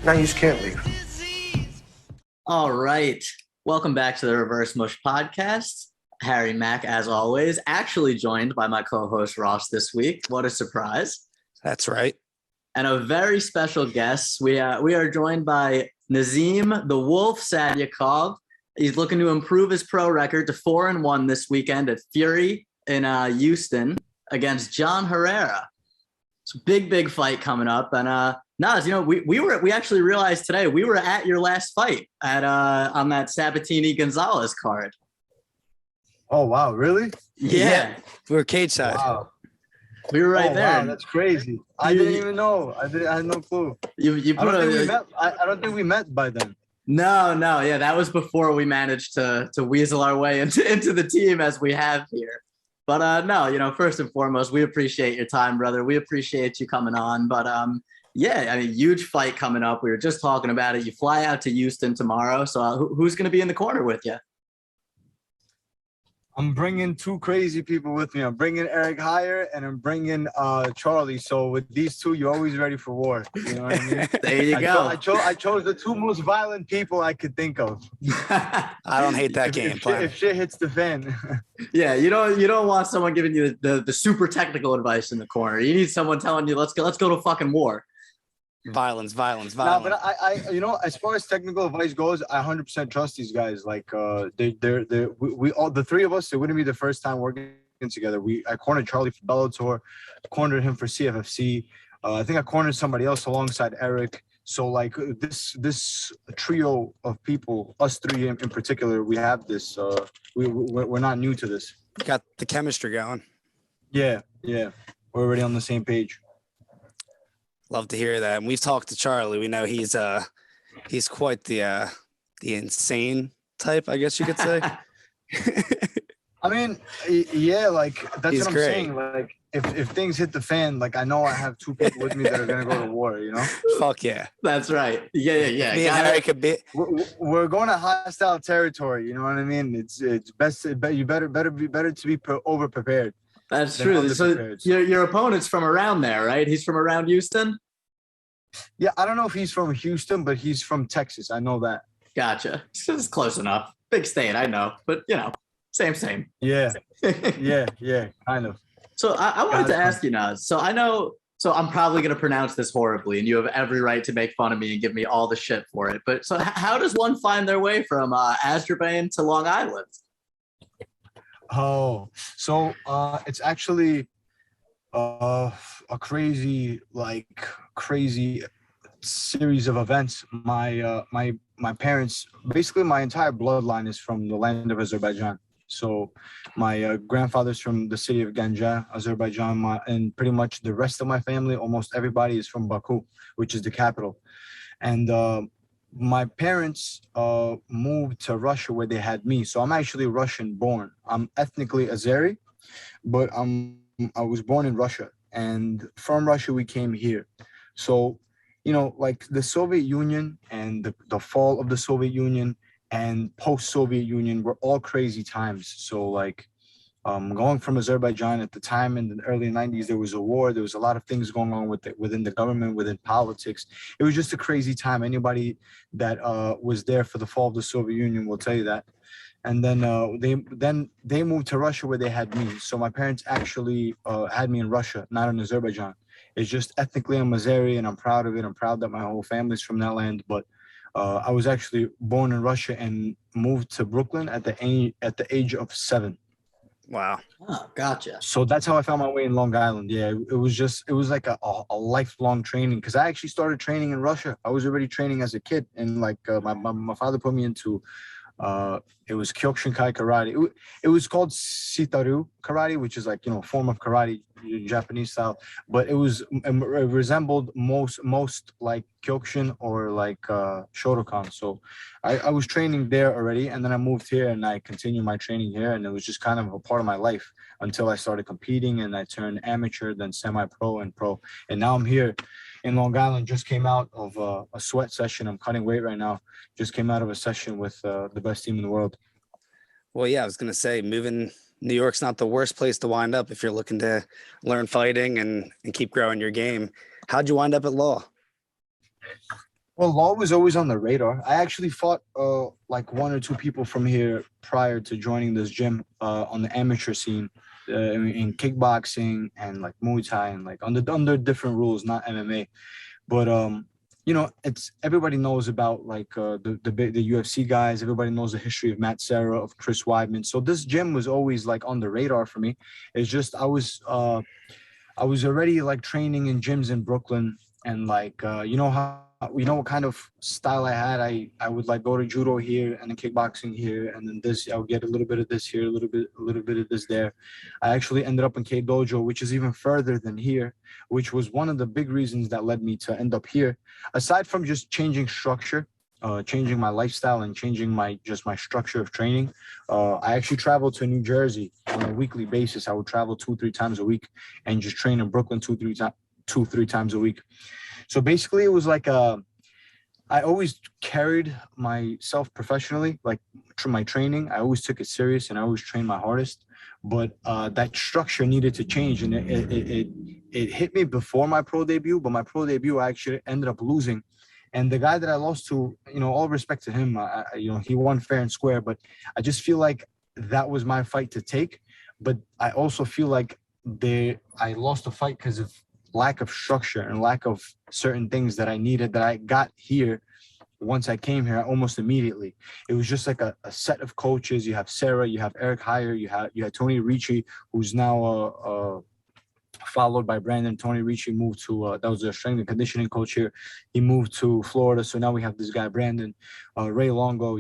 Now you just can't leave. All right. Welcome back to the Reverse Mush podcast. Harry Mack, as always, actually joined by my co-host Ross this week. What a surprise. That's right. And a very special guest. We are joined by Nazim, the Wolf Sadykhov. He's looking to improve his pro record to 4-1 this weekend at Fury in Houston against John Herrera. It's a big fight coming up. And Naz, we actually realized today we were at your last fight at on that Sabatini Gonzalez card. Oh wow, really? Yeah. We were cage side. Wow. We were right there. Wow, that's crazy. I didn't even know. I had no clue. You I don't think we met by then. No. Yeah, that was before we managed to weasel our way into the team as we have here. But no, first and foremost, we appreciate your time, brother. We appreciate you coming on. But yeah, I mean, huge fight coming up. We were just talking about it. You fly out to Houston tomorrow. So who's going to be in the corner with you? I'm bringing two crazy people with me. I'm bringing Eric Heyer and I'm bringing Charlie. So with these two, you're always ready for war. You know what I mean? There you go. I chose the two most violent people I could think of. I don't hate that game plan. If shit hits the fan. Yeah, you don't want someone giving you the super technical advice in the corner. You need someone telling you, let's go to fucking war. Violence. No, but I as far as technical advice goes, I 100% trust these guys. Like, we all, the three of us, it wouldn't be the first time working together. I cornered Charlie for Bellator, cornered him for CFFC. I think I cornered somebody else alongside Eric. So like this trio of people, us three in particular, we have this. We're not new to this. Got the chemistry going. Yeah, we're already on the same page. Love to hear that. And we've talked to Charlie. We know he's quite the insane type, I guess you could say. I mean, yeah, like that's He's what I'm great. saying. Like if things hit the fan, like I know I have two people with me that are gonna go to war. Fuck yeah. That's right. Yeah. Me and Harry could be. We're going to hostile territory. You know what I mean? It's best. You better to be over prepared. That's true. So your opponent's from around there, right? He's from around Houston? Yeah, I don't know if he's from Houston, but he's from Texas. I know that. Gotcha. It's close enough. Big state, I know. But, same. Yeah. Yeah, kind of. So I wanted to ask you, Naz. So I'm probably going to pronounce this horribly, and you have every right to make fun of me and give me all the shit for it. But so how does one find their way from Azeri-American to Long Island? Oh, so it's actually a crazy series of events. My parents, basically my entire bloodline is from the land of Azerbaijan. So my grandfather's from the city of Ganja, Azerbaijan, and pretty much the rest of my family, almost everybody is from Baku, which is the capital. And my parents moved to Russia where they had me. So I'm actually Russian born. I'm ethnically Azeri, but I was born in Russia. And from Russia, we came here. So, like the Soviet Union and the fall of the Soviet Union and post-Soviet Union were all crazy times. So like going from Azerbaijan at the time in the early 90s, there was a war. There was a lot of things going on within the government, within politics. It was just a crazy time. Anybody that was there for the fall of the Soviet Union will tell you that. And then they moved to Russia where they had me. So my parents actually had me in Russia, not in Azerbaijan. It's just ethnically I'm Azeri and I'm proud of it. I'm proud that my whole family's from that land. But I was actually born in Russia and moved to Brooklyn at the age of 7. Wow. Oh, gotcha. So that's how I found my way in Long Island. Yeah, it was like a lifelong training, because I actually started training in Russia. I was already training as a kid, and like my father put me into it was Kyokushinkai karate. It was called Sitaru karate, which is like, a form of karate, Japanese style, but it resembled most like Kyokushin or like Shotokan. So I was training there already, and then I moved here and I continued my training here, and it was just kind of a part of my life until I started competing and I turned amateur, then semi-pro and pro, and now I'm here in Long Island. Just came out of a sweat session. I'm cutting weight right now. Just came out of a session with the best team in the world. Well, yeah, I was going to say, moving New York's not the worst place to wind up if you're looking to learn fighting and keep growing your game. How'd you wind up at law? Well, law was always on the radar. I actually fought like one or two people from here prior to joining this gym on the amateur scene in kickboxing and like Muay Thai and like under different rules, not MMA. But it's everybody knows about like the UFC guys. Everybody knows the history of Matt Serra, of Chris Weidman. So this gym was always like on the radar for me. It's just I was already like training in gyms in Brooklyn, and like what kind of style I had. I would like go to judo here and then kickboxing here, and then this I would get a little bit of this here, a little bit of this there. I actually ended up in K Dojo, which is even further than here, which was one of the big reasons that led me to end up here. Aside from just changing structure, changing my lifestyle and changing my structure of training, I actually traveled to New Jersey on a weekly basis. I would travel 2-3 times a week and just train in Brooklyn 2-3 times a week. So basically, it was like I always carried myself professionally, like my training. I always took it serious and I always trained my hardest. But that structure needed to change, and it hit me before my pro debut. But my pro debut, I actually ended up losing. And the guy that I lost to, all respect to him, he won fair and square. But I just feel like that was my fight to take. But I also feel like I lost the fight because of lack of structure and lack of certain things that I needed that I got here. Once I came here, almost immediately, it was just like a set of coaches. You have Sarah, you have Eric Heyer, you had Tony Ricci, who's now followed by Brandon. Tony Ricci moved to that was a strength and conditioning coach here. He moved to Florida, so now we have this guy Brandon, Ray Longo,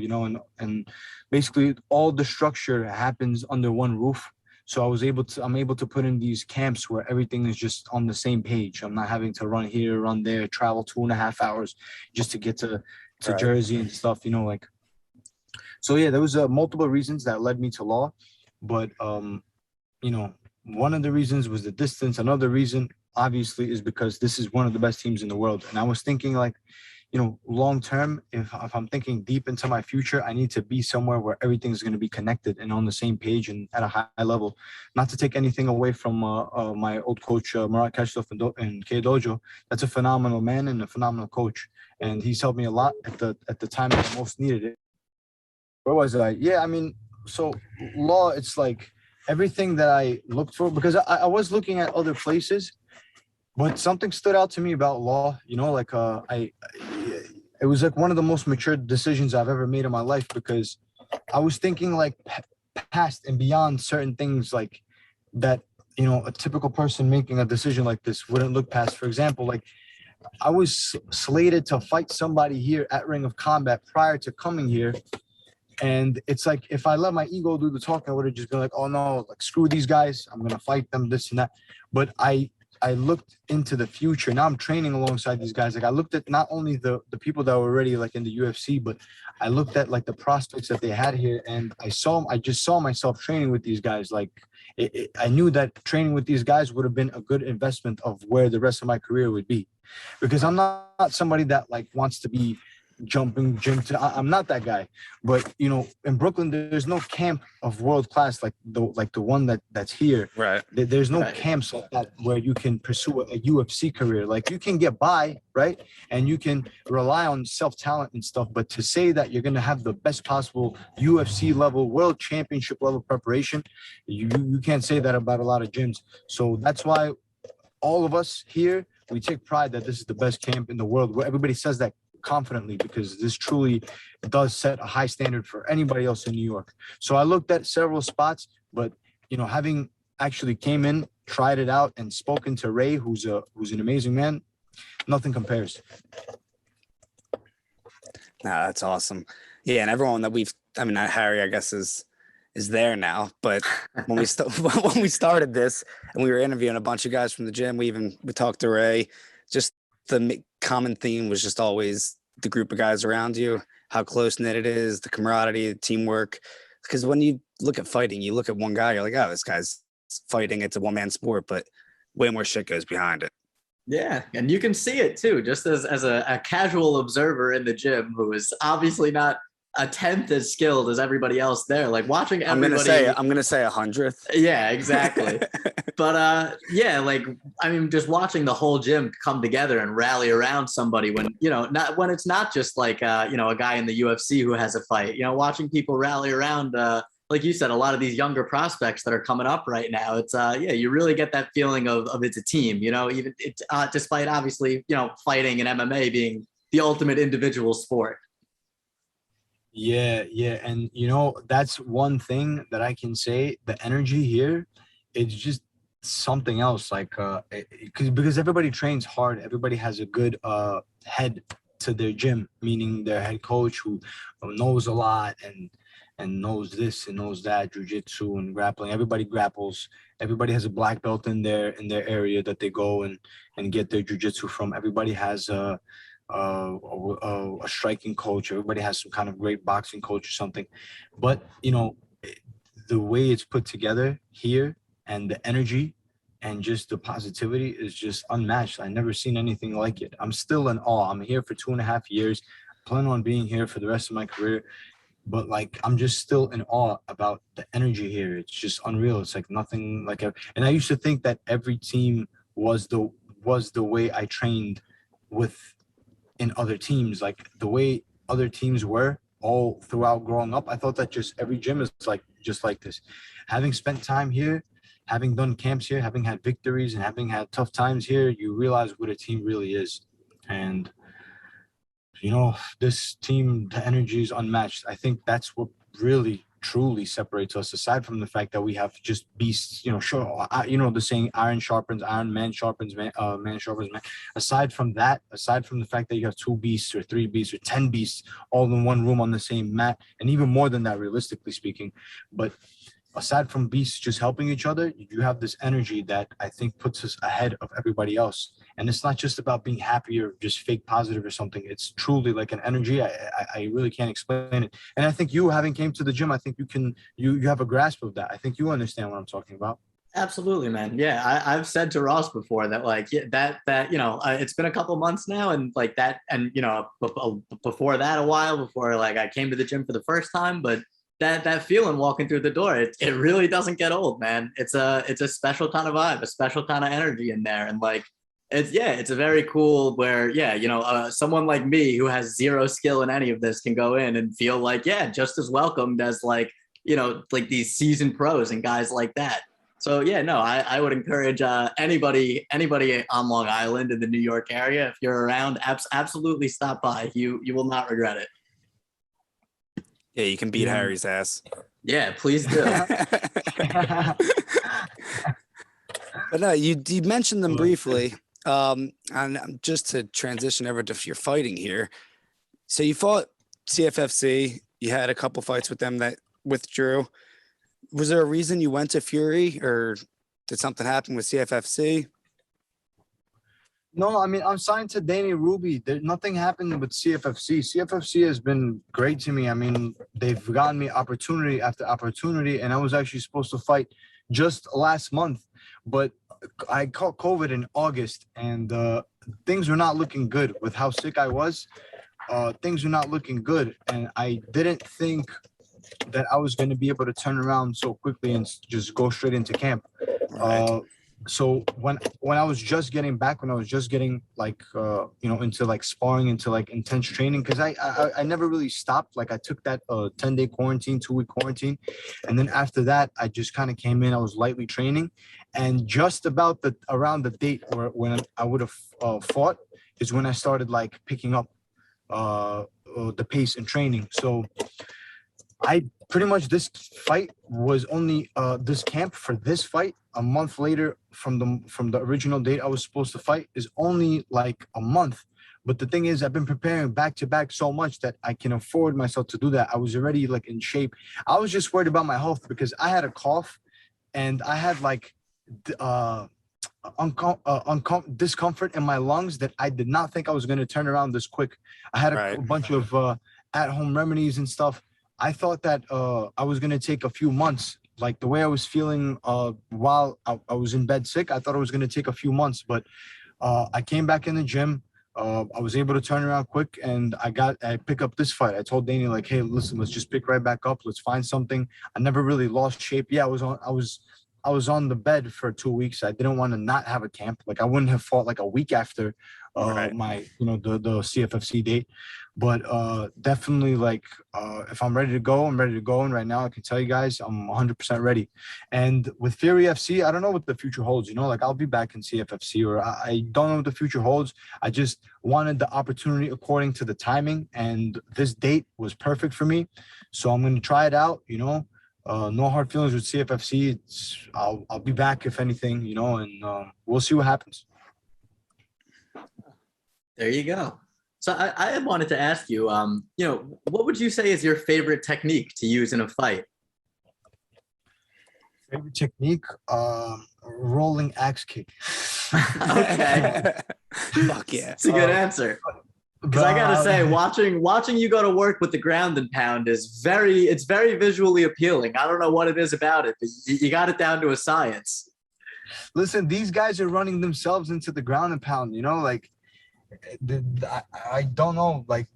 and basically all the structure happens under one roof. So I'm able to put in these camps where everything is just on the same page. I'm not having to run here, run there, travel 2.5 hours just to get to Right. Jersey and stuff. So yeah, there was multiple reasons that led me to law, but one of the reasons was the distance. Another reason, obviously, is because this is one of the best teams in the world. And I was thinking like, long term, if I'm thinking deep into my future, I need to be somewhere where everything's going to be connected and on the same page and at a high level. Not to take anything away from my old coach, Murat Kashtov in K Dojo. That's a phenomenal man and a phenomenal coach. And he's helped me a lot at the time that I most needed it. Where was I? Yeah, I mean, so law, it's like everything that I looked for, because I was looking at other places, but something stood out to me about law, it was like one of the most mature decisions I've ever made in my life, because I was thinking like past and beyond certain things like that, a typical person making a decision like this wouldn't look past. For example, like I was slated to fight somebody here at Ring of Combat prior to coming here. And it's like, if I let my ego do the talking, I would have just been like, oh no, like screw these guys, I'm going to fight them, this and that. But I looked into the future. Now I'm training alongside these guys. Like I looked at not only the people that were already like in the UFC, but I looked at like the prospects that they had here, and I just saw myself training with these guys. Like I knew that training with these guys would have been a good investment of where the rest of my career would be, because I'm not somebody that like wants to be jumping gym to. I'm not that guy. But in Brooklyn, there's no camp of world class like the one that's here. Right. There's no camps like that where you can pursue a UFC career. Like you can get by, right, and you can rely on self-talent and stuff, but to say that you're going to have the best possible UFC level, world championship level preparation, you can't say that about a lot of gyms. So that's why all of us here, we take pride that this is the best camp in the world, where everybody says that confidently, because this truly does set a high standard for anybody else in New York. So I looked at several spots, but having actually came in, tried it out, and spoken to Ray, who's an amazing man, nothing compares. Nah, that's awesome. Yeah, and everyone that Harry, I guess is there now. But when we when we started this and we were interviewing a bunch of guys from the gym, we talked to Ray. Just the common theme was just always the group of guys around you, how close knit it is, the camaraderie, the teamwork. Because when you look at fighting, you look at one guy, you're like, oh, this guy's fighting. It's a one-man sport, but way more shit goes behind it. Yeah, and you can see it too, just as a casual observer in the gym who is obviously not a tenth as skilled as everybody else there. Like watching I'm everybody. gonna say 100th. Yeah, exactly. But yeah, like I mean, just watching the whole gym come together and rally around somebody when not when it's not just like a guy in the UFC who has a fight. Watching people rally around. Like you said, a lot of these younger prospects that are coming up right now. It's you really get that feeling of it's a team. Even it's despite obviously fighting and MMA being the ultimate individual sport. Yeah, and that's one thing that I can say. The energy here, it's just something else. Like, because everybody trains hard, everybody has a good head to their gym, meaning their head coach who knows a lot and knows this and knows that, jujitsu and grappling. Everybody grapples. Everybody has a black belt in their area that they go and get their jujitsu from. Everybody has a striking coach. Everybody has some kind of great boxing coach or something. But the way it's put together here and the energy and just the positivity is just unmatched. I never seen anything like it. I'm still in awe. I'm here for 2.5 years. Plan on being here for the rest of my career. But like, I'm just still in awe about the energy here. It's just unreal. It's like nothing like and I used to think that every team was the way I trained with in other teams, like the way other teams were all throughout growing up. I thought that just every gym is just like this. Having spent time here, having done camps here, having had victories and having had tough times here, you realize what a team really is. And this team, the energy is unmatched. I think that's what really truly separates us, aside from the fact that we have just beasts. Sure, the saying, iron sharpens iron, man sharpens man, man sharpens man. Aside from the fact that you have 2 beasts or 3 beasts or 10 beasts all in one room on the same mat, and even more than that, realistically speaking. But aside from beasts just helping each other, you have this energy that I think puts us ahead of everybody else. And it's not just about being happy or just fake positive or something. It's truly like an energy. I really can't explain it. And I think you, having came to the gym, I think you have a grasp of that. I think you understand what I'm talking about. Absolutely, man. Yeah, I've said to Ross before that, like, that it's been a couple months now, and like that, and before that, a while before, like, I came to the gym for the first time, but that feeling walking through the door, it really doesn't get old, man. It's a special kind of vibe, a special kind of energy in there, and like, it's a very cool where someone like me who has zero skill in any of this can go in and feel like just as welcomed as like these seasoned pros and guys like that. So I would encourage anybody on Long Island in the New York area, if you're around, absolutely stop by. You will not regret it. Yeah, you can beat Harry's ass. Yeah, please do. But no, you mentioned them briefly. And just to transition over to your fighting here. So you fought CFFC. You had a couple fights with them that withdrew. Was there a reason you went to Fury, or did something happen with CFFC? No, I mean, I'm signed to Danny Ruby. Nothing happened with CFFC. CFFC has been great to me. I mean, they've gotten me opportunity after opportunity, and I was actually supposed to fight just last month, but I caught COVID in August, and things were not looking good with how sick I was. Things were not looking good, and I didn't think that I was going to be able to turn around so quickly and just go straight into camp. Right. So when I was just getting back, when I was just getting like into like sparring, into like intense training, because I never really stopped. Like, I took that 10-day quarantine, 2-week quarantine, and then after that I just kind of came in. I was lightly training, and just about around the date when I would have fought is when I started like picking up the pace in training. So I pretty much, this fight was only this camp for this fight a month later from the original date I was supposed to fight is only like a month. But the thing is, I've been preparing back to back so much that I can afford myself to do that. I was already like in shape. I was just worried about my health because I had a cough and I had like discomfort in my lungs that I did not think I was going to turn around this quick. I had a bunch of at-home remedies and stuff. I thought that I was going to take a few months. Like, the way I was feeling while I was in bed sick, I thought it was going to take a few months. But I came back in the gym. I was able to turn around quick, and I pick up this fight. I told Danny, like, hey, listen, let's just pick right back up. Let's find something. I never really lost shape. Yeah, I was on the bed for 2 weeks. I didn't want to not have a camp. Like, I wouldn't have fought like a week after my, the CFFC date. But definitely, like, if I'm ready to go, I'm ready to go. And right now I can tell you guys I'm 100% ready. And with Fury FC, I don't know what the future holds, like I'll be back in CFFC, or I don't know what the future holds. I just wanted the opportunity according to the timing, and this date was perfect for me. So I'm going to try it out, no hard feelings with CFFC. I'll be back if anything, and we'll see what happens. There you go. So I wanted to ask you, what would you say is your favorite technique to use in a fight? Favorite technique? Rolling axe kick. Okay. Fuck yeah. It's a good answer. Because I gotta say, watching you go to work with the ground and pound is very visually appealing. I don't know what it is about it, but you got it down to a science. Listen, these guys are running themselves into the ground and pound, like, I don't know, like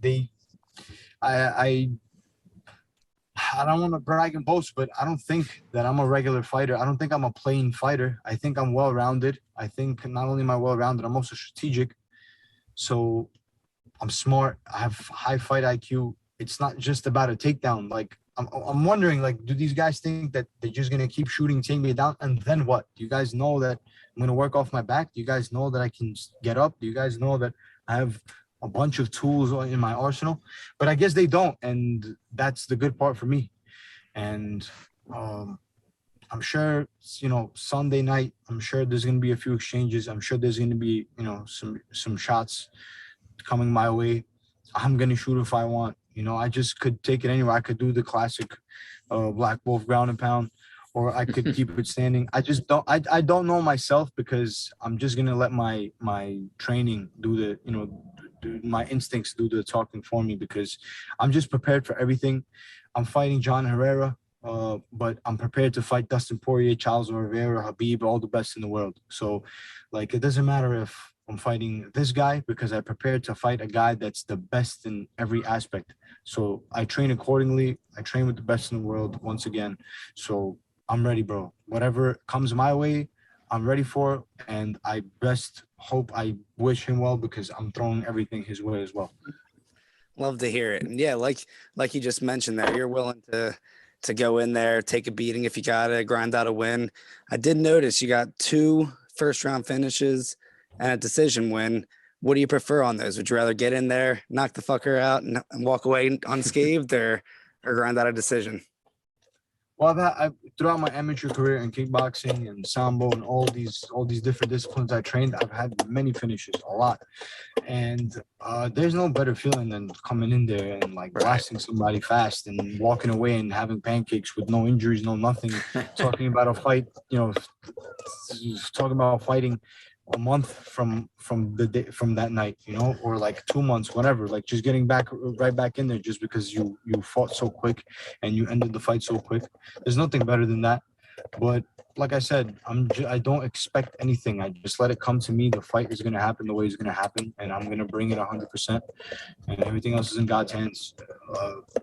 I don't want to brag and boast, but I don't think that I'm a regular fighter. I don't think I'm a plain fighter. I think I'm well-rounded. I think not only am I well-rounded, I'm also strategic. So I'm smart. I have high fight IQ. It's not just about a takedown. Like, I'm wondering, like, do these guys think that they're just going to keep shooting, take me down, and then what? Do you guys know that I'm going to work off my back? Do you guys know that I can get up? Do you guys know that I have a bunch of tools in my arsenal? But I guess they don't, and that's the good part for me. And I'm sure, Sunday night, I'm sure there's going to be a few exchanges. I'm sure there's going to be, some shots coming my way. I'm going to shoot if I want. I just could take it anywhere. I could do the classic Black Wolf ground and pound, or I could keep it standing. I just don't. I don't know myself, because I'm just gonna let my training do the, my instincts do the talking for me, because I'm just prepared for everything. I'm fighting John Herrera, but I'm prepared to fight Dustin Poirier, Charles Oliveira, Habib, all the best in the world. So, like, it doesn't matter if I'm fighting this guy, because I prepared to fight a guy that's the best in every aspect. So I train accordingly. I train with the best in the world once again. So I'm ready, bro. Whatever comes my way, I'm ready for it. And I wish him well, because I'm throwing everything his way as well. Love to hear it. And yeah, like you just mentioned there, you're willing to go in there, take a beating if you gotta, grind out a win. I did notice you got 2 first-round finishes and a decision win. What do you prefer on those? Would you rather get in there, knock the fucker out, and walk away unscathed, or grind out a decision? Well, throughout my amateur career in kickboxing and sambo and all these different disciplines I trained, I've had many finishes, a lot. And there's no better feeling than coming in there and, like, blasting somebody fast and walking away and having pancakes with no injuries, no nothing, talking about a fight, talking about fighting a month from that night, or like 2 months, whatever, like just getting right back in there just because you fought so quick and you ended the fight so quick. There's nothing better than that. But like I said, I don't expect anything. I just let it come to me. The fight is going to happen the way it's going to happen, and I'm going to bring it 100%, and everything else is in God's hands.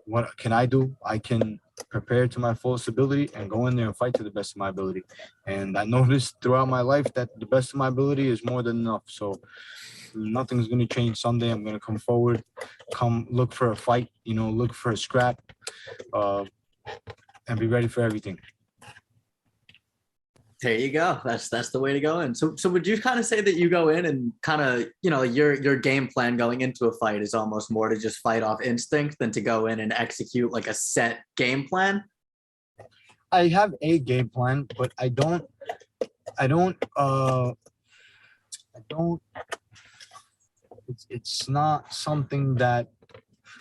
What can I do? I can prepare to my fullest ability and go in there and fight to the best of my ability. And I noticed throughout my life that the best of my ability is more than enough. So nothing's going to change Sunday. I'm going to come forward, come look for a fight, look for a scrap, and be ready for everything. There you go. That's the way to go in. So would you kind of say that you go in and kind of, your game plan going into a fight is almost more to just fight off instinct than to go in and execute like a set game plan? I have a game plan, but I don't, it's not something that,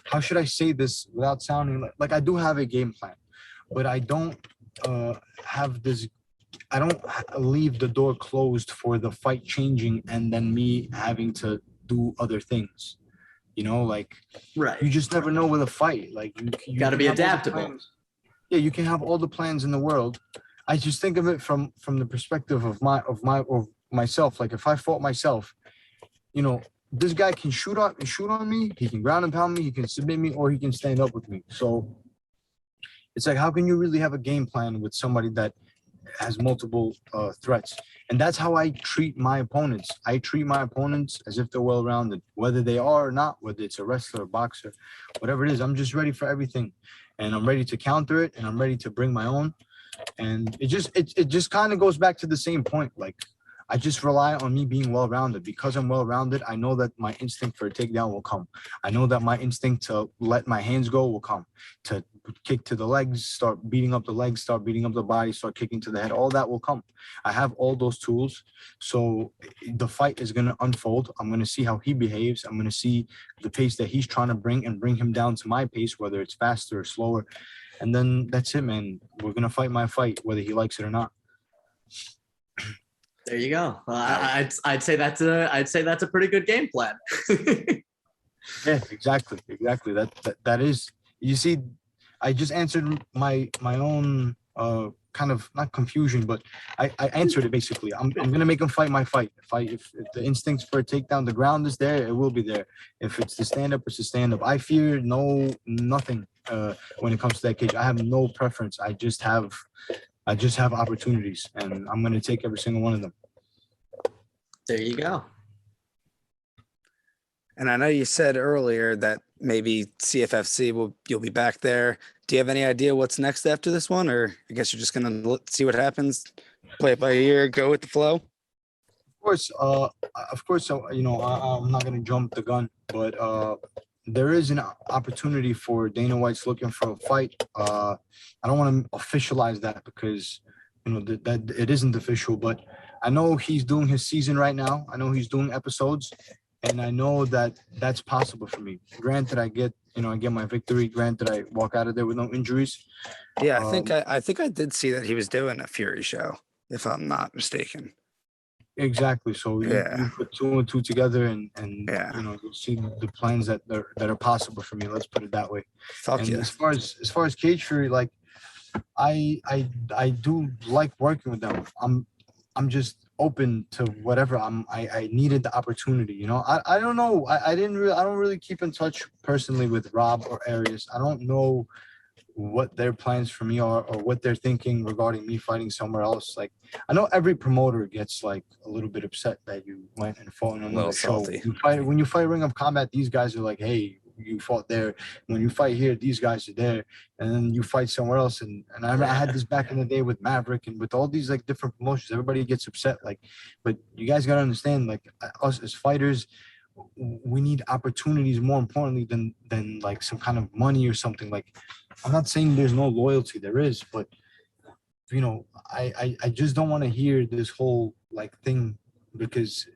how should I say this without sounding like I do have a game plan, but I don't have this, I don't leave the door closed for the fight changing and then me having to do other things, like, right. You just never know with a fight. Like, you got to be adaptable. Yeah, you can have all the plans in the world. I just think of it from the perspective of myself. Like, if I fought myself, this guy can shoot on me. He can ground and pound me. He can submit me, or he can stand up with me. So it's like, how can you really have a game plan with somebody that has multiple threats? And that's how I treat my opponents. I treat my opponents as if they're well-rounded, whether they are or not, whether it's a wrestler, boxer, whatever it is. I'm just ready for everything, and I'm ready to counter it, and I'm ready to bring my own. And it just kind of goes back to the same point. Like, I just rely on me being well-rounded. Because I'm well-rounded, I know that my instinct for a takedown will come. I know that my instinct to let my hands go will come. To kick to the legs, start beating up the legs, start beating up the body, start kicking to the head, all that will come. I have all those tools. So the fight is going to unfold. I'm going to see how he behaves. I'm going to see the pace that he's trying to bring and bring him down to my pace, whether it's faster or slower. And then that's it, man. We're going to fight my fight, whether he likes it or not. There you go. I'd say that's a pretty good game plan. Yeah, exactly. That is. You see, I just answered my own kind of, not confusion, but I answered it basically. I'm gonna make him fight my fight. If the instincts for a takedown, the ground is there, it will be there. If it's the stand up, it's the stand up. I fear nothing when it comes to that cage. I have no preference. I just have opportunities, and I'm gonna take every single one of them. There you go. And I know you said earlier that maybe CFFC you'll be back there. Do you have any idea what's next after this one, or I guess you're just gonna see what happens, play it by ear, go with the flow? Of course. So, I'm not gonna jump the gun, but there is an opportunity for Dana White's looking for a fight. I don't want to officialize that because that it isn't official, but I know he's doing his season right now. I know he's doing episodes. And I know that that's possible for me. Granted, I get my victory. Granted, I walk out of there with no injuries. Yeah, I think I did see that he was doing a Fury show, if I'm not mistaken. Exactly. So you put two and two together, and you'll see the plans that are possible for me. Let's put it that way. Fuck yeah. As far as Cage Fury, like I do like working with them. I'm just open to whatever. I needed the opportunity, I don't know. I don't really keep in touch personally with Rob or Arias. I don't know what their plans for me are or what they're thinking regarding me fighting somewhere else. Like, I know every promoter gets like a little bit upset that you went and fought on another show. When you fight Ring of Combat, these guys are like, hey, you fought there. When you fight here, these guys are there. And then you fight somewhere else. And I had this back in the day with Maverick and with all these like different promotions. Everybody gets upset. Like, but you guys got to understand, like, us as fighters, we need opportunities more importantly than like some kind of money or something. Like, I'm not saying there's no loyalty. There is, but I just don't want to hear this whole like thing because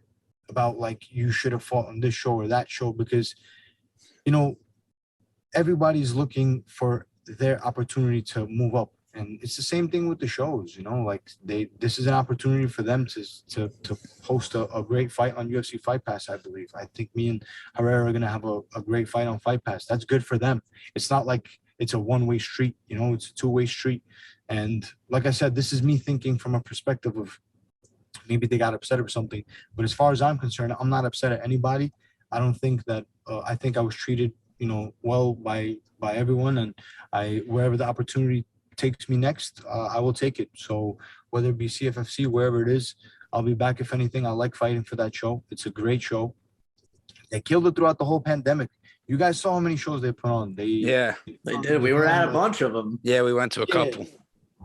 about like you should have fought on this show or that show, because everybody's looking for their opportunity to move up. And it's the same thing with the shows, like this is an opportunity for them to host a great fight on UFC Fight Pass, I believe. I think me and Herrera are going to have a great fight on Fight Pass. That's good for them. It's not like it's a one-way street, it's a two-way street. And like I said, this is me thinking from a perspective of maybe they got upset or something. But as far as I'm concerned, I'm not upset at anybody. I don't think that I think I was treated, well by everyone, and wherever the opportunity takes me next, I will take it. So whether it be CFFC, wherever it is, I'll be back. If anything, I like fighting for that show. It's a great show. They killed it throughout the whole pandemic. You guys saw how many shows they put on. They did. We were at a bunch of them. Yeah, we went to a couple.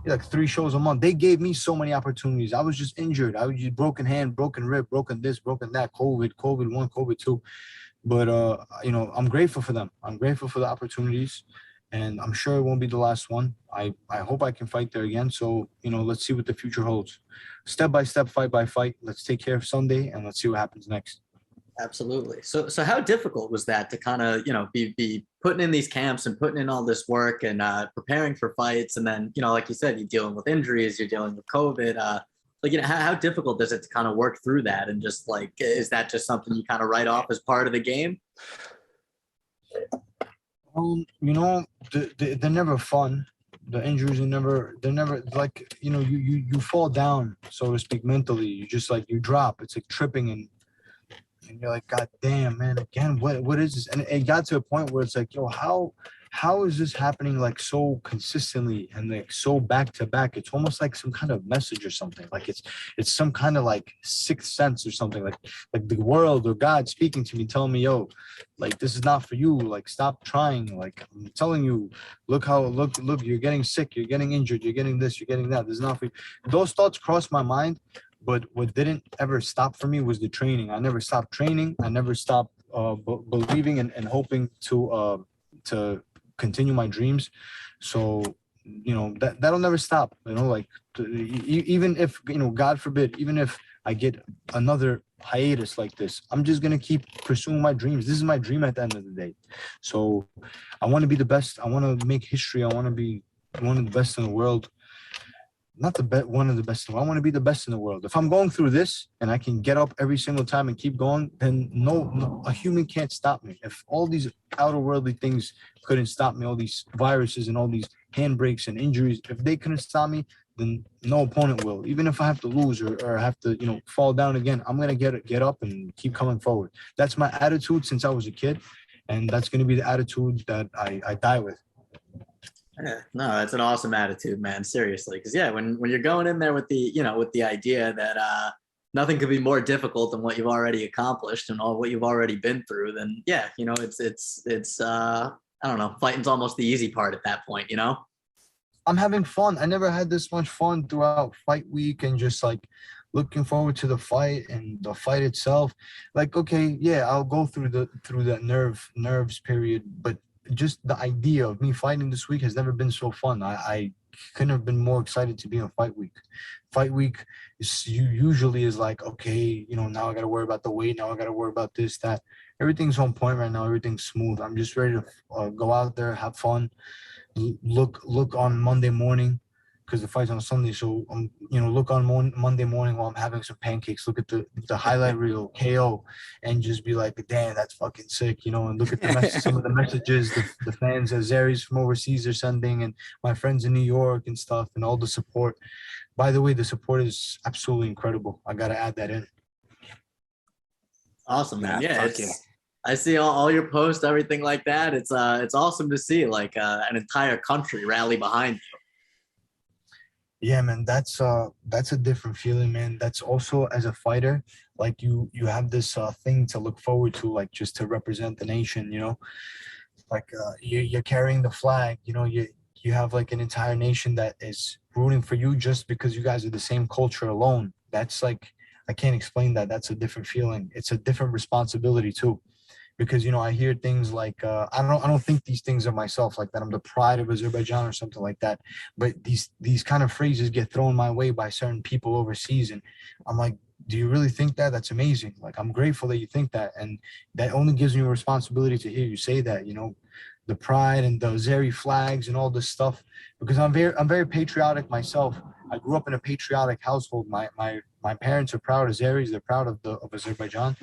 Like 3 shows a month. They gave me so many opportunities. I was just injured. I was just broken hand, broken rib, broken this, broken that, COVID 1, COVID 2. But, I'm grateful for them. I'm grateful for the opportunities, and I'm sure it won't be the last one. I hope I can fight there again. So, let's see what the future holds. Step by step, fight by fight. Let's take care of Sunday, and let's see what happens next. Absolutely. So how difficult was that to kind of, be putting in these camps and putting in all this work and preparing for fights? And then, like you said, you're dealing with injuries, you're dealing with COVID. How difficult is it to kind of work through that? And just like, is that just something you kind of write off as part of the game? They're never fun. The injuries they're never like, you fall down, so to speak, mentally. You just like, you drop. It's like tripping, and and you're like, God damn, man, again, what is this? And it got to a point where it's like, yo, how is this happening like so consistently and like so back to back? It's almost like some kind of message or something. Like it's some kind of like sixth sense or something, like the world or God speaking to me, telling me, yo, like this is not for you. Like stop trying. Like I'm telling you, look, you're getting sick, you're getting injured, you're getting this, you're getting that. This is not for you. Those thoughts crossed my mind, but what didn't ever stop for me was the training. I never stopped training. I never stopped believing and hoping to continue my dreams. So that'll never stop, like even if, God forbid, even if I get another hiatus like this, I'm just gonna keep pursuing my dreams. This is my dream at the end of the day. So I want to be the best. I want to make history. I want to be one of the best in the world. Not the best, one of the best. I want to be the best in the world. If I'm going through this and I can get up every single time and keep going, then no, a human can't stop me. If all these outer worldly things couldn't stop me, all these viruses and all these handbrakes and injuries, if they couldn't stop me, then no opponent will. Even if I have to lose or have to, fall down again, I'm gonna get up and keep coming forward. That's my attitude since I was a kid, and that's gonna be the attitude that I die with. Yeah, no, that's an awesome attitude, man. Seriously, because when you're going in there with the idea that nothing could be more difficult than what you've already accomplished and all what you've already been through, then it's I don't know, fighting's almost the easy part at that point, I'm having fun. I never had this much fun throughout fight week and just like looking forward to the fight and the fight itself. Like, okay, yeah, I'll go through that nerves period, but just the idea of me fighting this week has never been so fun. I couldn't have been more excited to be in fight week. Fight week usually is like, okay, now I got to worry about the weight. Now I got to worry about this, that. Everything's on point right now. Everything's smooth. I'm just ready to go out there, have fun, look on Monday morning, because the fight's on Sunday. So look on Monday morning while I'm having some pancakes. Look at the highlight reel KO, and just be like, damn, that's fucking sick, and look at some of the messages the fans, Azeris from overseas are sending, and my friends in New York and stuff, and all the support. By the way, the support is absolutely incredible. I gotta add that in. Awesome, man. Yeah, I see all your posts, everything like that. It's awesome to see like an entire country rally behind you. Yeah, man, that's a different feeling, man. That's also, as a fighter, like you have this thing to look forward to, like just to represent the nation, like you're carrying the flag, you have like an entire nation that is rooting for you just because you guys are the same culture alone. That's like, I can't explain that. That's a different feeling. It's a different responsibility too. Because I hear things like I don't think these things of myself, like that I'm the pride of Azerbaijan or something like that, but these kind of phrases get thrown my way by certain people overseas, and I'm like, do you really think that? That's amazing. Like, I'm grateful that you think that, and that only gives me a responsibility to hear you say that, the pride and the Azeri flags and all this stuff, because I'm very patriotic myself. I grew up in a patriotic household. My parents are proud Azeris. They're proud of Azerbaijan.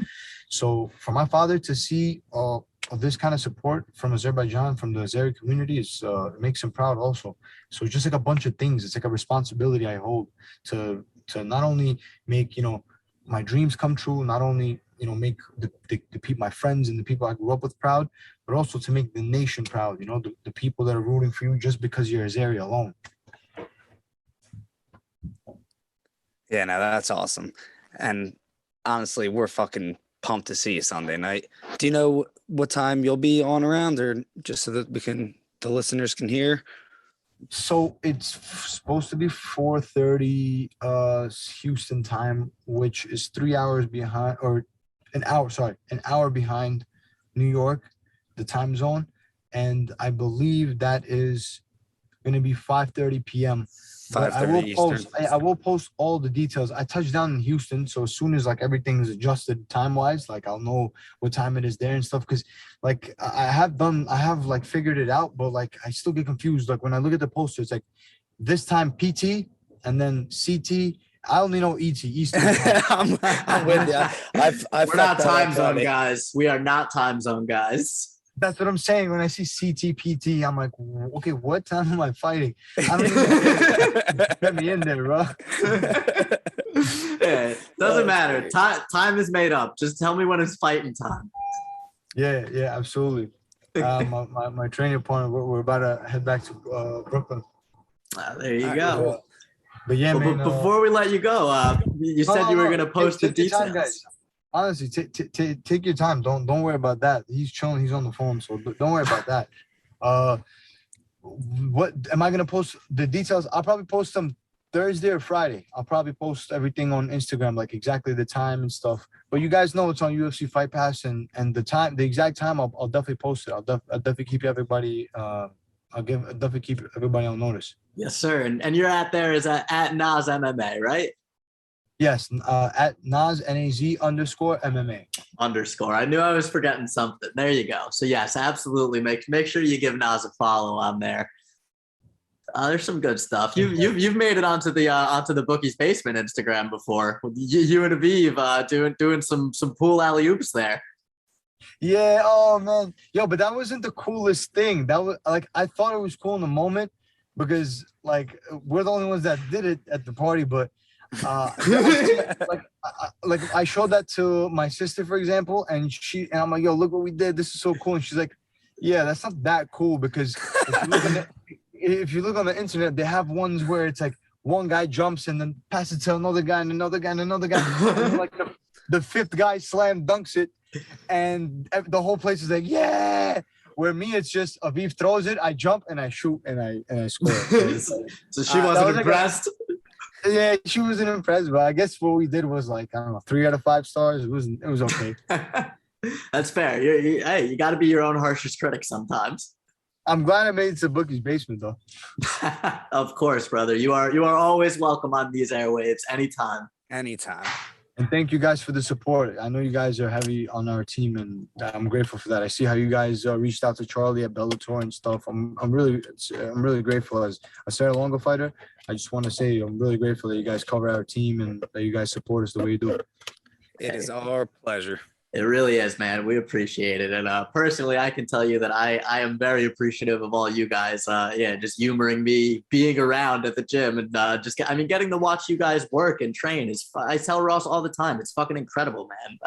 So for my father to see this kind of support from Azerbaijan, from the Azeri community, it makes him proud also. So it's just like a bunch of things. It's like a responsibility I hold to not only make my dreams come true, not only make the people, my friends and the people I grew up with proud, but also to make the nation proud. The people that are rooting for you just because you're Azeri alone. Yeah, no, that's awesome. And honestly, we're fucking pumped to see you Sunday night. Do you know what time you'll be on around, or just so that the listeners can hear? So it's supposed to be 4:30 Houston time, which is 3 hours behind, or an hour behind New York, the time zone. And I believe that is going to be 5:30 p.m. But I will post all the details. I touched down in Houston, so as soon as like everything is adjusted time-wise, like I'll know what time it is there and stuff. Because like I have like figured it out, but like I still get confused. Like when I look at the poster, it's like this time PT and then CT. I only know ET, Eastern. I'm with you. We're not time zone guys. We are not time zone guys. That's what I'm saying. When I see CTPT, I'm like, okay, what time am I fighting? I don't even get me in there, bro. Yeah, doesn't matter. Time is made up. Just tell me when it's fighting time. Yeah, absolutely. My training partner, we're about to head back to Brooklyn. There you All right, go. cool. But yeah, Well, man. but before we let you go, you said you were gonna post the Take your details. time, guys. Honestly, take your time. Don't worry about that. He's chilling. He's on the phone, so don't worry about that. What am I gonna post the details? I'll probably post them Thursday or Friday. I'll probably post everything on Instagram, like exactly the time and stuff. But you guys know it's on UFC Fight Pass, and the exact time. I'll definitely post it. I'll definitely keep everybody. Definitely keep everybody on notice. Yes, sir. And you're at there is at Nas MMA, right? Yes, at Naz _MMA. Underscore. I knew I was forgetting something. There you go. So yes, absolutely. Make sure you give Nas a follow on there. There's some good stuff. You've made it onto the Bookie's Basement Instagram before. You and Aviv doing some pool alley oops there. Yeah. Oh man. Yo, but that wasn't the coolest thing. That was like I thought it was cool in the moment because like we're the only ones that did it at the party, but. Like I showed that to my sister, for example, and I'm like, yo, look what we did. This is so cool. And she's like, yeah, that's not that cool because if you look on the internet, they have ones where it's like one guy jumps and then passes it to another guy and another guy and another guy. And then, like the fifth guy slam dunks it, and the whole place is like, yeah. Where me, it's just Aviv throws it, I jump and I shoot and I score. So she wasn't impressed. Yeah, she wasn't impressed, but I guess what we did was like, I don't know, 3 out of 5 stars. It was okay. That's fair. Hey, you got to be your own harshest critic sometimes. I'm glad I made it to Bookie's Basement though. Of course, brother. You are always welcome on these airwaves anytime. Anytime. And thank you guys for the support. I know you guys are heavy on our team, and I'm grateful for that. I see how you guys reached out to Charlie at Bellator and stuff. I'm really grateful as a SerraLongo fighter. I just want to say I'm really grateful that you guys cover our team and that you guys support us the way you do. It is our pleasure. It really is, man. We appreciate it. And personally, I can tell you that I am very appreciative of all you guys. Just humoring me, being around at the gym, and getting to watch you guys work and train is. I tell Ross all the time, it's fucking incredible, man.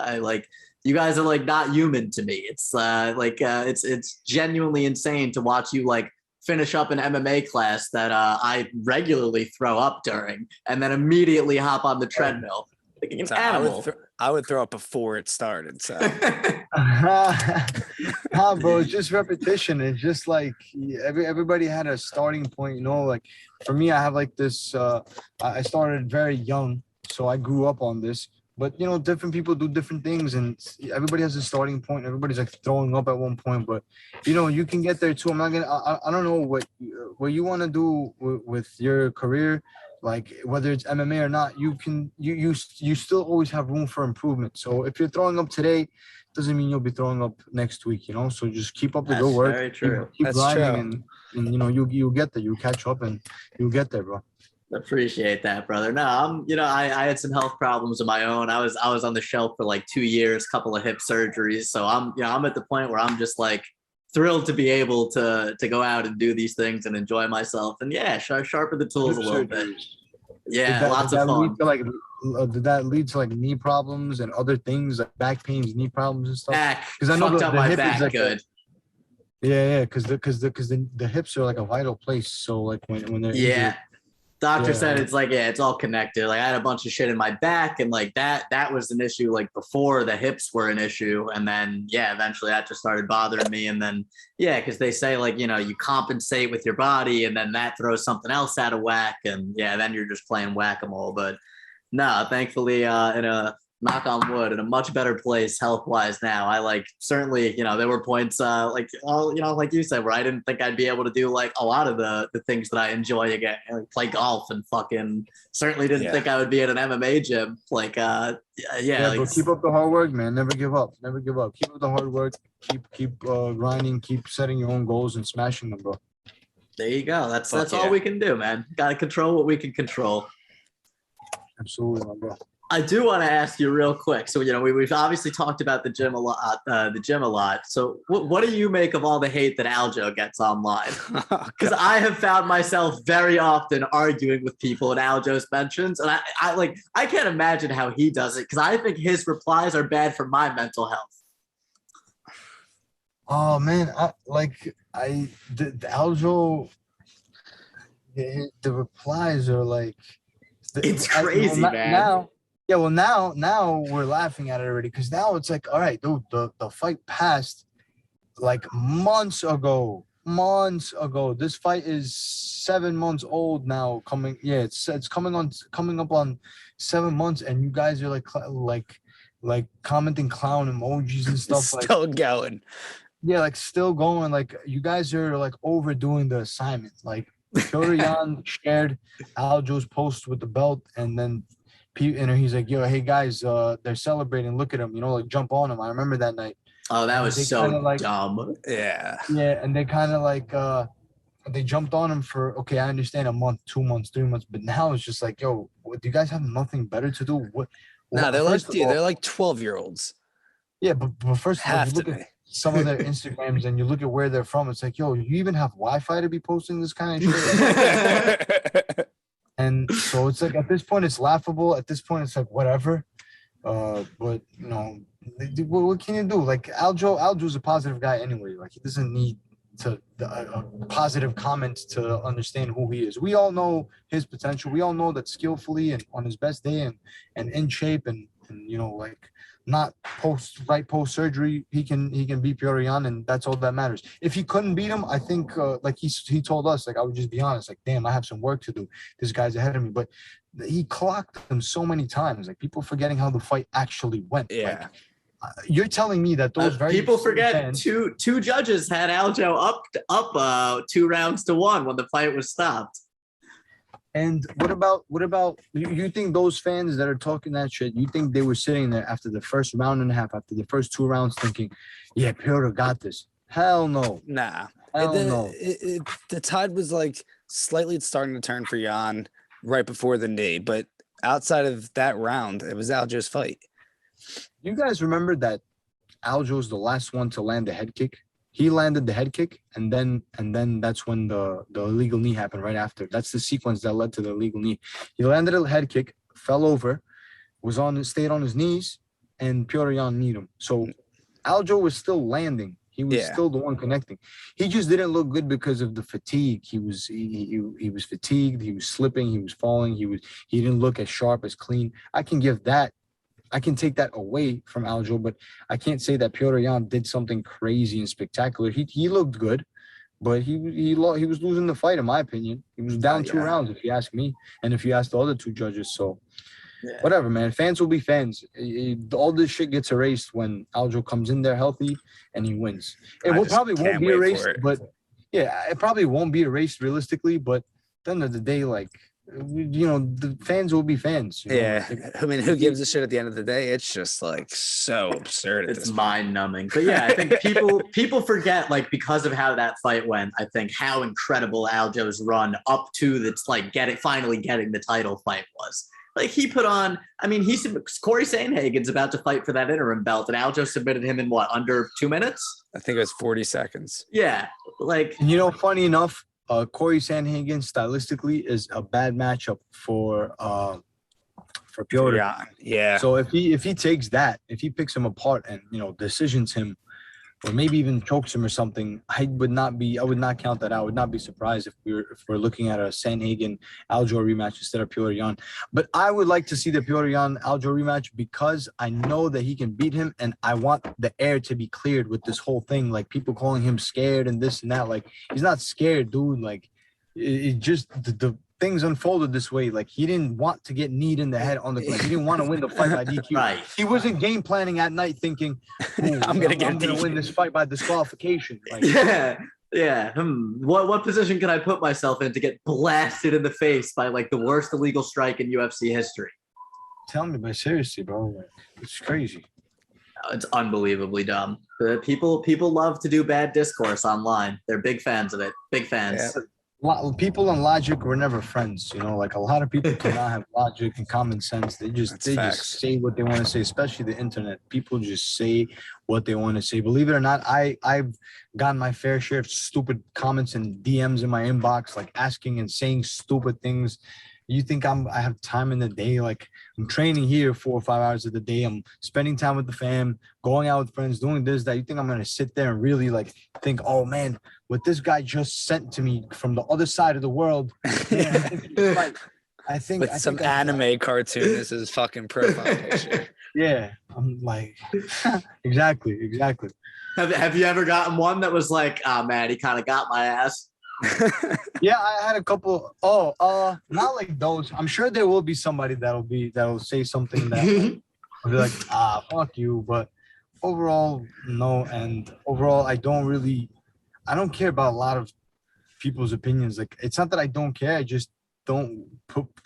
You guys are like not human to me. It's it's genuinely insane to watch you like finish up an MMA class that I regularly throw up during, and then immediately hop on the treadmill. Like an animal. I would throw up before it started. So, bro, it's just repetition. It's just like everybody had a starting point, you know. Like for me, I have like this. I started very young, so I grew up on this. But you know, different people do different things, and everybody has a starting point. Everybody's like throwing up at one point, but you know, you can get there too. I'm not gonna. I don't know what you want to do with your career. Like whether it's MMA or not, you still always have room for improvement. So if you're throwing up today, doesn't mean you'll be throwing up next week, you know. So just keep up the good work. Very true. Keep grinding, and you know you'll get there. You catch up and you'll get there, bro. Appreciate that, brother. No, I had some health problems of my own. I was on the shelf for like 2 years, couple of hip surgeries. So I'm at the point where I'm just like thrilled to be able to go out and do these things and enjoy myself, and sharpen the tools a little bit. Yeah, lots of fun. Did that lead to like knee problems and other things like back pains, knee problems and stuff? Because I know the my hip back is like good. Because the hips are like a vital place. So like when they're injured, Doctor said it's like, it's all connected. Like I had a bunch of shit in my back, and like that was an issue like before the hips were an issue. And then, eventually that just started bothering me. And then, because they say like, you compensate with your body and then that throws something else out of whack. And then you're just playing whack-a-mole. But no, thankfully in a knock on wood, in a much better place health-wise now. I like certainly, there were points like you said, where I didn't think I'd be able to do like a lot of the things that I enjoy again, like play golf and fucking certainly didn't think I would be at an MMA gym. Like, but keep up the hard work, man. Never give up. Keep up the hard work. Keep grinding. Keep setting your own goals and smashing them, bro. There you go. That's all we can do, man. Got to control what we can control. Absolutely, my bro. I do want to ask you real quick. So, we've obviously talked about the gym a lot. So what do you make of all the hate that Aljo gets online? Because I have found myself very often arguing with people in Aljo's mentions. And I can't imagine how he does it, because I think his replies are bad for my mental health. Oh man, the Aljo, the replies are like, it's crazy, man. Now we're laughing at it already, because now it's like, all right, dude, the fight passed like months ago. This fight is 7 months old now. It's coming up on 7 months, and you guys are like commenting clown emojis and stuff. Still going. Yeah, like still going. Like, you guys are like overdoing the assignment. Like, Petr Yan shared Aljo's post with the belt, and then he's like, yo, hey guys, they're celebrating. Look at him, like jump on him. I remember that night. Oh, that was so dumb. Yeah. Yeah, and they kind of like they jumped on him for, okay, I understand, a month, 2 months, 3 months, but now it's just like, yo, what, do you guys have nothing better to do? No, they're like 12-year-olds. Yeah, but first of all, you look at some of their Instagrams and you look at where they're from, it's like, yo, you even have Wi-Fi to be posting this kind of shit? And so it's like, at this point, it's laughable. At this point, it's like, whatever. But, what can you do? Like, Aljo's a positive guy anyway. Like, he doesn't need positive comments to understand who he is. We all know his potential. We all know that skillfully and on his best day and in shape and like, not post surgery, he can beat Petr Yan, and that's all that matters. If he couldn't beat him, I think like he told us, like, I would just be honest, like, damn, I have some work to do. This guy's ahead of me. But he clocked him so many times, like, people forgetting how the fight actually went. Yeah. Like, you're telling me that those very people forget fans, two judges had Aljo up 2 rounds to 1 when the fight was stopped. And what about you think those fans that are talking that shit, you think they were sitting there after the first round and a half, after the first 2 rounds, thinking, yeah, Petr got this? Hell no. Nah. Hell no. The tide was like slightly starting to turn for Yan right before the knee, but outside of that round, it was Aljo's fight. You guys remember that Aljo's the last one to land the head kick? He landed the head kick, and then that's when the illegal knee happened right after. That's the sequence that led to the illegal knee. He landed a head kick, fell over, stayed on his knees, and Petr Yan kneed him. So Aljo was still landing. He was still the one connecting. He just didn't look good because of the fatigue. He was fatigued. He was slipping. He was falling. He didn't look as sharp, as clean. I can take that away from Aljo, but I can't say that Petr Yan did something crazy and spectacular. He looked good, but he was losing the fight, in my opinion. He was down 2 rounds, if you ask me, and if you ask the other 2 judges. So whatever, man. Fans will be fans. All this shit gets erased when Aljo comes in there healthy and he wins. It probably won't be erased, but it probably won't be erased realistically. But at the end of the day, like, the fans will be fans. I mean, who gives a shit at the end of the day? It's just like so absurd. It's mind-numbing. But yeah, I think people forget, like, because of how that fight went, I think how incredible Aljo's run up to finally getting the title fight was. Like, he put on, I mean, Corey Sandhagen's about to fight for that interim belt, and Aljo submitted him in under 2 minutes? I think it was 40 seconds. Yeah. Like, funny enough, Corey Sandhagen stylistically is a bad matchup for Petr Yan. Yeah. So if he takes that, if he picks him apart and decisions him, or maybe even chokes him or something, I would not count that out. I would not be surprised if we're looking at a Sandhagen Aljo rematch instead of Petr Yan. But I would like to see the Petr Yan Aljo rematch, because I know that he can beat him, and I want the air to be cleared with this whole thing. Like, people calling him scared and this and that. Like, he's not scared, dude. Like, it just the things unfolded this way. Like, he didn't want to get kneed in the head on the ground. He didn't want to win the fight by DQ. Right. He wasn't game planning at night thinking, I'm gonna win this fight by disqualification. Like, yeah. What position can I put myself in to get blasted in the face by, like, the worst illegal strike in UFC history? Tell me, but seriously, bro, it's crazy. It's unbelievably dumb. People love to do bad discourse online. They're big fans of it. Big fans. Yeah. People and logic were never friends. You know, like a lot of people cannot have logic and common sense. They just say what they want to say, especially the internet. People just say what they want to say. Believe it or not, I've gotten my fair share of stupid comments and DMs in my inbox, like asking and saying stupid things. You think I have time in the day? Like, I'm training here 4 or 5 hours of the day. I'm spending time with the fam, going out with friends, doing this, that. You think I'm going to sit there and really like think, oh man, what this guy just sent to me from the other side of the world. Man, I think some anime cartoon is his fucking profile picture. Yeah. I'm like, exactly. Have you ever gotten one that was like, oh man, he kind of got my ass? Yeah, I had a couple. Not like those. I'm sure there will be somebody that'll say something that will be like, fuck you. But overall, no. And overall, I don't care about a lot of people's opinions. Like, it's not that I don't care. I just don't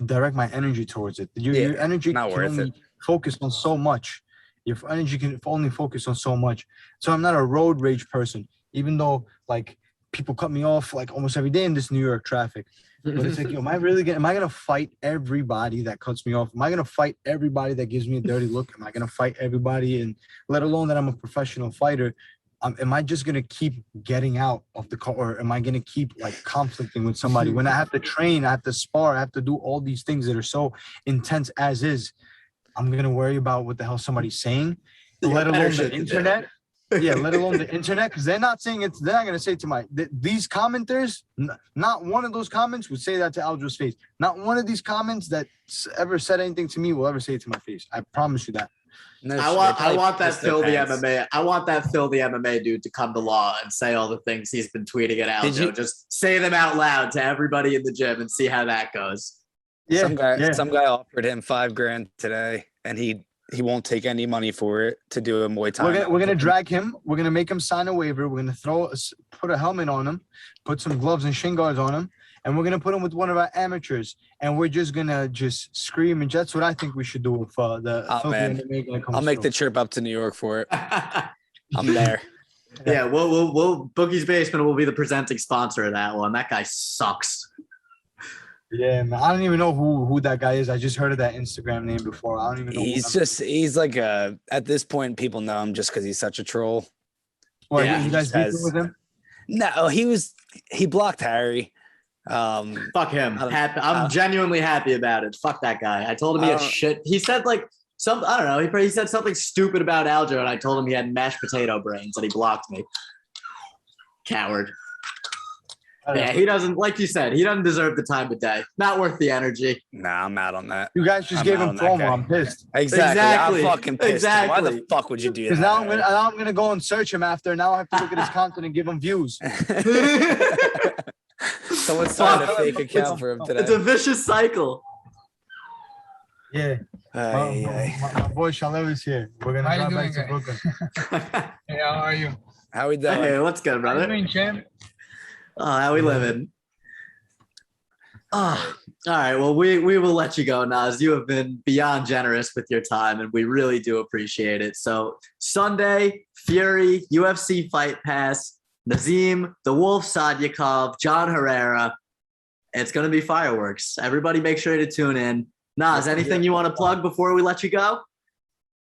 direct my energy towards it. Your energy can only focus on so much. Your energy can only focus on so much. So I'm not a road rage person, even though like people cut me off like almost every day in this New York traffic. But it's like, am I gonna fight everybody that cuts me off? Am I gonna fight everybody that gives me a dirty look? Am I gonna fight everybody, and let alone that I'm a professional fighter? Am I just gonna keep getting out of the car, or am I gonna keep like conflicting with somebody when I have to train, I have to spar, I have to do all these things that are so intense as is? I'm gonna worry about what the hell somebody's saying, let alone the internet. Yeah, let alone the internet, because they're not saying it. They're not gonna say to these commenters. Not one of those comments would say that to Aljo's face. Not one of these comments that ever said anything to me will ever say it to my face. I promise you that. No, I want that Phil the MMA. I want that Phil the MMA dude to come to Law and say all the things he's been tweeting at Aljo. Just say them out loud to everybody in the gym and see how that goes. Yeah, some guy offered him $5,000 today, and he won't take any money for it to do a Muay Thai. We're gonna drag him. We're gonna make him sign a waiver. We're gonna put a helmet on him, put some gloves and shin guards on him, and we're gonna put him with one of our amateurs. And we're just gonna scream. And that's what I think we should do if the MMA guy comes. I'll make the trip up to New York for it. I'm there. Yeah, we'll Bookie's Basement will be the presenting sponsor of that one. That guy sucks. Yeah, man. I don't even know who that guy is. I just heard of that Instagram name before. I don't even know. He's like at this point, people know him just because he's such a troll. Well, yeah, you guys beefing with him? No, he blocked Harry. Fuck him. I'm genuinely happy about it. Fuck that guy. I told him he had shit. He said like I don't know. He said something stupid about Aljo, and I told him he had mashed potato brains, and he blocked me. Coward. Yeah, he doesn't, like you said, he doesn't deserve the time of day. Not worth the energy. Nah, I'm out on that. You guys just gave him promo. I'm pissed. Exactly. I'm fucking pissed. Exactly. Why the fuck would you do that? Because now I'm gonna go and search him after. Now I have to look at his content and give him views. Someone started a fake account for him today. It's a vicious cycle. Yeah. My boy Shalem is here. We're gonna drive back to Brooklyn. Hey, how are you? How we doing? Hey, what's good, brother? How you doing, champ? Oh, how we living? Oh, all right. Well, we will let you go, Naz. You have been beyond generous with your time, and we really do appreciate it. So Sunday, Fury, UFC Fight Pass, Nazim, the Wolf Sadykhov, John Herrera. It's going to be fireworks. Everybody make sure to tune in. Naz, anything you want to plug before we let you go?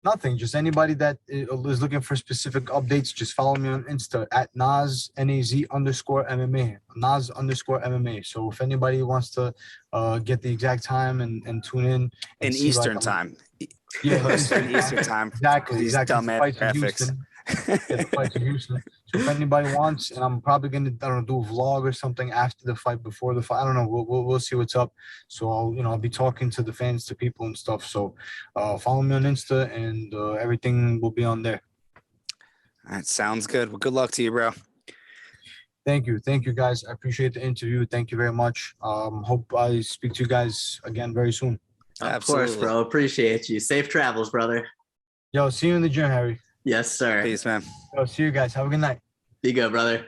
Nothing. Just anybody that is looking for specific updates, just follow me on Insta at Naz, NAZ_MMA, Naz_MMA. So if anybody wants to get the exact time and tune in. In Eastern time. Yeah, Eastern time. Exactly. These dumb graphics. So if anybody wants, and I'm probably gonna do a vlog or something after the fight, before the fight. I don't know. We'll see what's up. So I'll be talking to the fans, to people and stuff. So follow me on Insta, and everything will be on there. That sounds good. Well, good luck to you, bro. Thank you, guys. I appreciate the interview. Thank you very much. Hope I speak to you guys again very soon. Of course, bro. Appreciate you. Safe travels, brother. Yo, see you in the gym, Harry. Yes, sir. Peace, man. Yo, see you guys. Have a good night. Be good, brother.